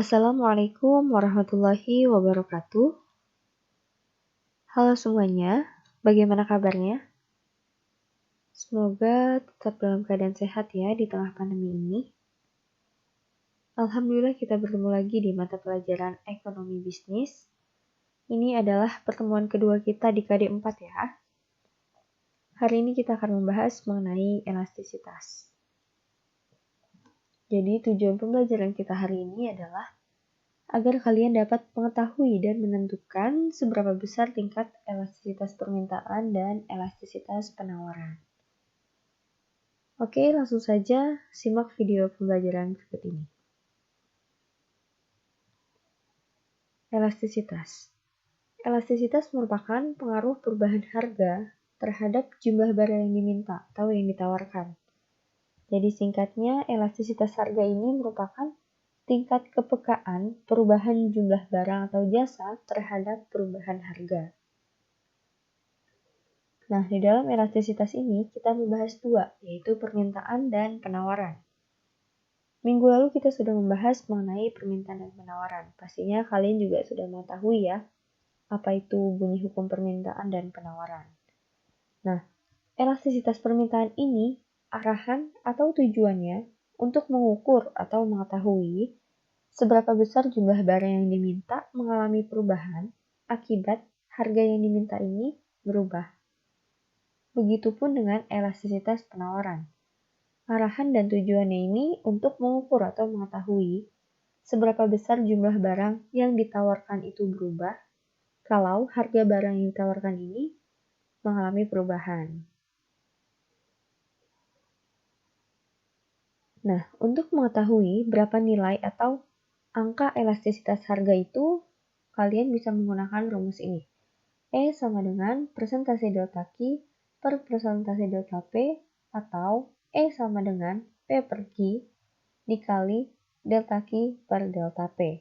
Assalamualaikum warahmatullahi wabarakatuh. Halo semuanya, bagaimana kabarnya? Semoga tetap dalam keadaan sehat ya di tengah pandemi ini. Alhamdulillah kita bertemu lagi di mata pelajaran ekonomi bisnis. Ini adalah pertemuan kedua kita di KD4 ya. Hari ini kita akan membahas mengenai elastisitas. Jadi tujuan pembelajaran kita hari ini adalah agar kalian dapat mengetahui dan menentukan seberapa besar tingkat elastisitas permintaan dan elastisitas penawaran. Oke, langsung saja simak video pembelajaran berikut ini. Elastisitas. Elastisitas merupakan pengaruh perubahan harga terhadap jumlah barang yang diminta atau yang ditawarkan. Jadi singkatnya, elastisitas harga ini merupakan tingkat kepekaan perubahan jumlah barang atau jasa terhadap perubahan harga. Nah, di dalam elastisitas ini kita membahas dua, yaitu permintaan dan penawaran. Minggu lalu kita sudah membahas mengenai permintaan dan penawaran. Pastinya kalian juga sudah mengetahui ya, apa itu bunyi hukum permintaan dan penawaran. Nah, elastisitas permintaan ini arahan atau tujuannya untuk mengukur atau mengetahui seberapa besar jumlah barang yang diminta mengalami perubahan akibat harga yang diminta ini berubah. Begitupun dengan elastisitas penawaran. Arahan dan tujuannya ini untuk mengukur atau mengetahui seberapa besar jumlah barang yang ditawarkan itu berubah kalau harga barang yang ditawarkan ini mengalami perubahan. Nah, untuk mengetahui berapa nilai atau angka elastisitas harga itu, kalian bisa menggunakan rumus ini. E sama dengan persentase delta Q per persentase delta P atau E sama dengan P per Q dikali delta Q per delta P.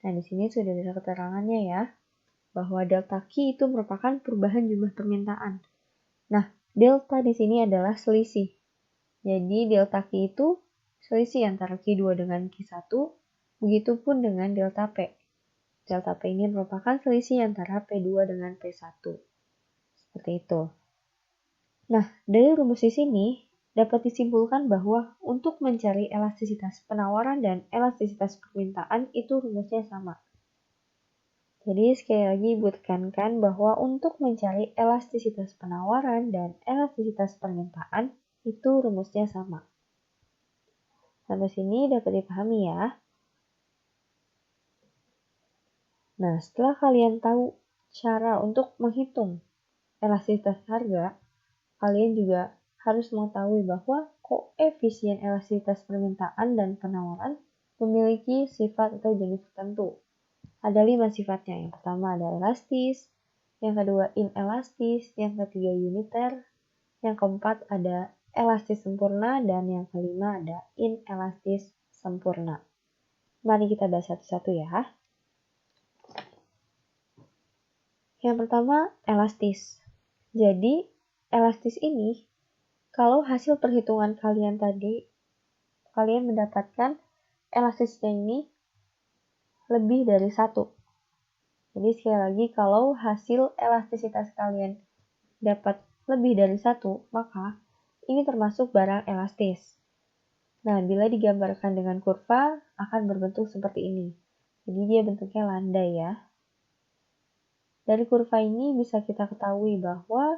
Nah, di sini sudah ada keterangannya ya, bahwa delta Q itu merupakan perubahan jumlah permintaan. Nah, delta di sini adalah selisih. Jadi, delta Q itu selisih antara Q2 dengan Q1, begitupun dengan delta P. Delta P ini merupakan selisih antara P2 dengan P1. Seperti itu. Nah, dari rumus di sini dapat disimpulkan bahwa untuk mencari elastisitas penawaran dan elastisitas permintaan itu rumusnya sama. Jadi sekali lagi Ibu tekankan bahwa untuk mencari elastisitas penawaran dan elastisitas permintaan itu rumusnya sama. Sampai sini dapat dipahami ya. Nah, setelah kalian tahu cara untuk menghitung elastisitas harga, kalian juga harus mengetahui bahwa koefisien elastisitas permintaan dan penawaran memiliki sifat atau jenis tertentu. Ada 5 sifatnya. Yang pertama ada elastis, yang kedua inelastis, yang ketiga uniter, yang keempat ada elastis sempurna, dan yang kelima ada inelastis sempurna. Mari kita bahas satu-satu ya. Yang pertama, elastis. Jadi, elastis ini, kalau hasil perhitungan kalian tadi, kalian mendapatkan elastisnya ini lebih dari 1. Jadi, sekali lagi, kalau hasil elastisitas kalian dapat lebih dari 1, maka ini termasuk barang elastis. Nah, bila digambarkan dengan kurva, akan berbentuk seperti ini. Jadi, dia bentuknya landai ya. Dari kurva ini bisa kita ketahui bahwa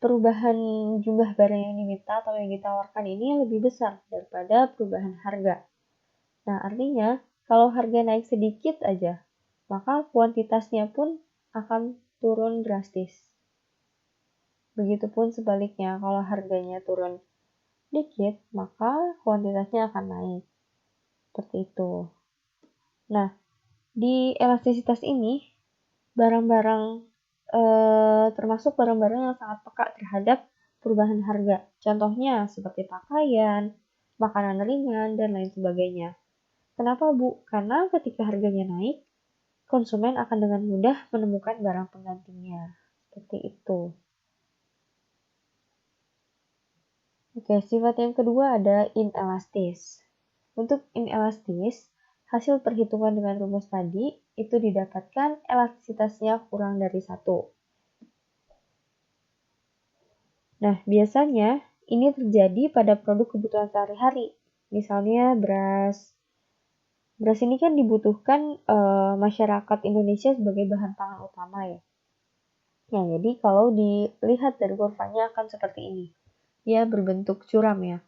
perubahan jumlah barang yang diminta atau yang ditawarkan ini lebih besar daripada perubahan harga. Nah, artinya kalau harga naik sedikit aja, maka kuantitasnya pun akan turun drastis. Begitupun sebaliknya, kalau harganya turun dikit, maka kuantitasnya akan naik. Seperti itu. Nah, di elastisitas ini, barang-barang termasuk barang-barang yang sangat peka terhadap perubahan harga. Contohnya seperti pakaian, makanan ringan, dan lain sebagainya. Kenapa, Bu? Karena ketika harganya naik, konsumen akan dengan mudah menemukan barang penggantinya. Seperti itu. Oke, sifat yang kedua ada inelastis. Untuk inelastis, hasil perhitungan dengan rumus tadi itu didapatkan elastisitasnya kurang dari 1. Nah, biasanya ini terjadi pada produk kebutuhan sehari-hari. Misalnya beras. Beras ini kan dibutuhkan masyarakat Indonesia sebagai bahan pangan utama ya. Ya, jadi kalau dilihat dari kurvanya akan seperti ini. Dia berbentuk curam ya.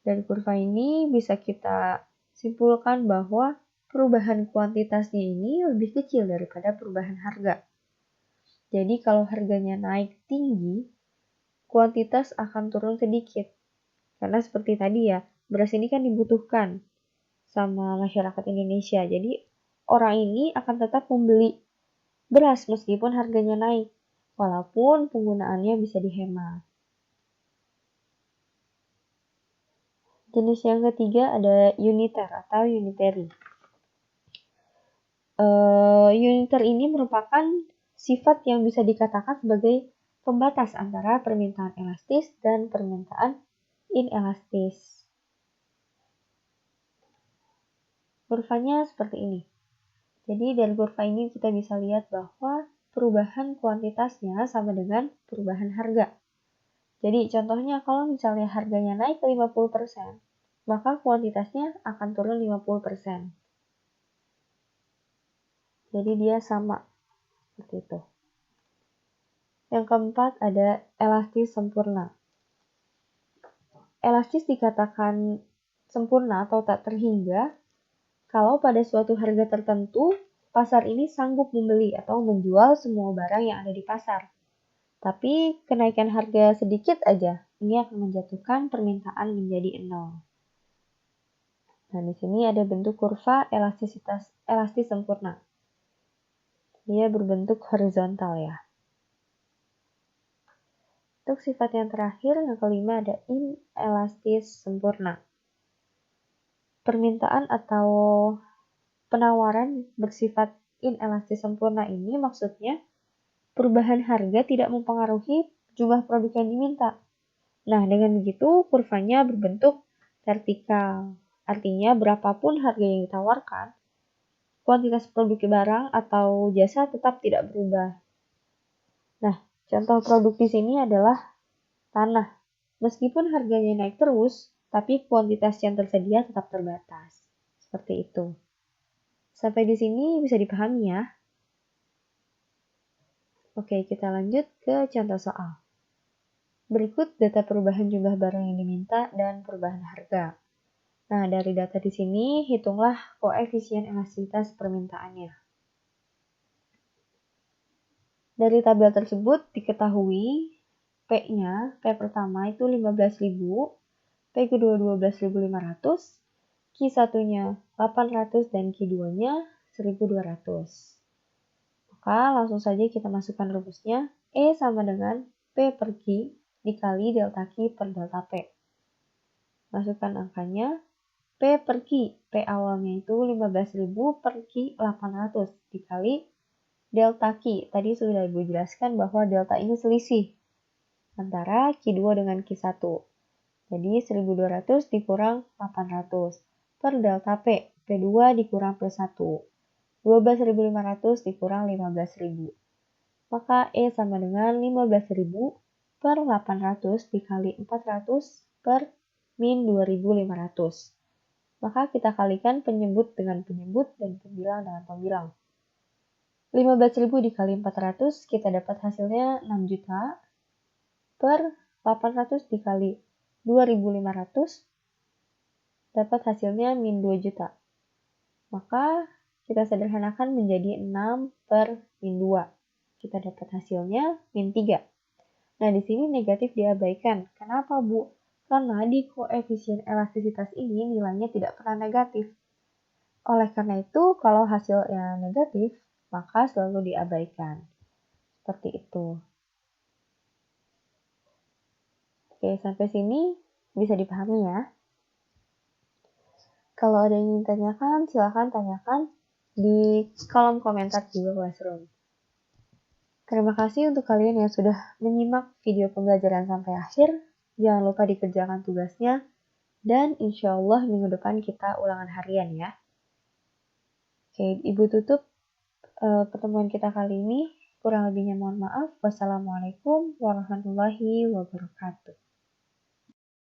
Dari kurva ini bisa kita simpulkan bahwa perubahan kuantitasnya ini lebih kecil daripada perubahan harga. Jadi kalau harganya naik tinggi, kuantitas akan turun sedikit. Karena seperti tadi ya, beras ini kan dibutuhkan sama masyarakat Indonesia. Jadi orang ini akan tetap membeli beras meskipun harganya naik, walaupun penggunaannya bisa dihemat. Jenis yang ketiga ada uniter atau unitary. Uniter ini merupakan sifat yang bisa dikatakan sebagai pembatas antara permintaan elastis dan permintaan inelastis. Kurvanya seperti ini. Jadi dari kurva ini kita bisa lihat bahwa perubahan kuantitasnya sama dengan perubahan harga. Jadi contohnya kalau misalnya harganya naik ke 50%, maka kuantitasnya akan turun 50%. Jadi dia sama, seperti itu. Yang keempat ada elastis sempurna. Elastis dikatakan sempurna atau tak terhingga kalau pada suatu harga tertentu, pasar ini sanggup membeli atau menjual semua barang yang ada di pasar. Tapi kenaikan harga sedikit aja, ini akan menjatuhkan permintaan menjadi 0. Nah, di sini ada bentuk kurva elastis sempurna. Dia berbentuk horizontal ya. Untuk sifat yang terakhir, yang kelima ada inelastis sempurna. Permintaan atau penawaran bersifat inelastis sempurna ini maksudnya perubahan harga tidak mempengaruhi jumlah produk yang diminta. Nah, dengan begitu kurvanya berbentuk vertikal. Artinya berapapun harga yang ditawarkan, kuantitas produk barang atau jasa tetap tidak berubah. Nah, contoh produk di sini adalah tanah. Meskipun harganya naik terus, tapi kuantitas yang tersedia tetap terbatas. Seperti itu. Sampai di sini bisa dipahami ya. Oke, kita lanjut ke contoh soal. Berikut data perubahan jumlah barang yang diminta dan perubahan harga. Nah, dari data di sini, hitunglah koefisien elastisitas permintaannya. Dari tabel tersebut diketahui P-nya, P pertama itu 15.000, P kedua 12.500, Q1-nya 800, dan Q2-nya 1.200. Maka langsung saja kita masukkan rumusnya. E sama dengan P per Q dikali delta Q per delta P. Masukkan angkanya. P per Q, P awalnya itu 15.000 per Q 800 dikali delta Q. Tadi sudah Ibu jelaskan bahwa delta ini selisih antara Q2 dengan Q1. Jadi 1.200 dikurang 800 per delta P. P2 dikurang plus 1. 12.500 dikurang 15.000. Maka E sama dengan 15.000 per 800 dikali 400 per min 2.500. Maka kita kalikan penyebut dengan penyebut dan pembilang dengan pembilang. 15.000 dikali 400 kita dapat hasilnya 6 juta per 800 dikali 2.500 dapat hasilnya min 2 juta. Maka kita sederhanakan menjadi 6 per min 2. Kita dapat hasilnya min 3. Nah, di sini negatif diabaikan. Kenapa, Bu? Karena di koefisien elastisitas ini nilainya tidak pernah negatif. Oleh karena itu, kalau hasilnya negatif, maka selalu diabaikan. Seperti itu. Oke, sampai sini bisa dipahami ya. Kalau ada yang ingin tanyakan, silakan tanyakan di kolom komentar di Classroom. Terima kasih untuk kalian yang sudah menyimak video pembelajaran sampai akhir. Jangan lupa dikerjakan tugasnya. Dan insya Allah minggu depan kita ulangan harian ya. Oke, Ibu tutup pertemuan kita kali ini. Kurang lebihnya mohon maaf. Wassalamualaikum warahmatullahi wabarakatuh.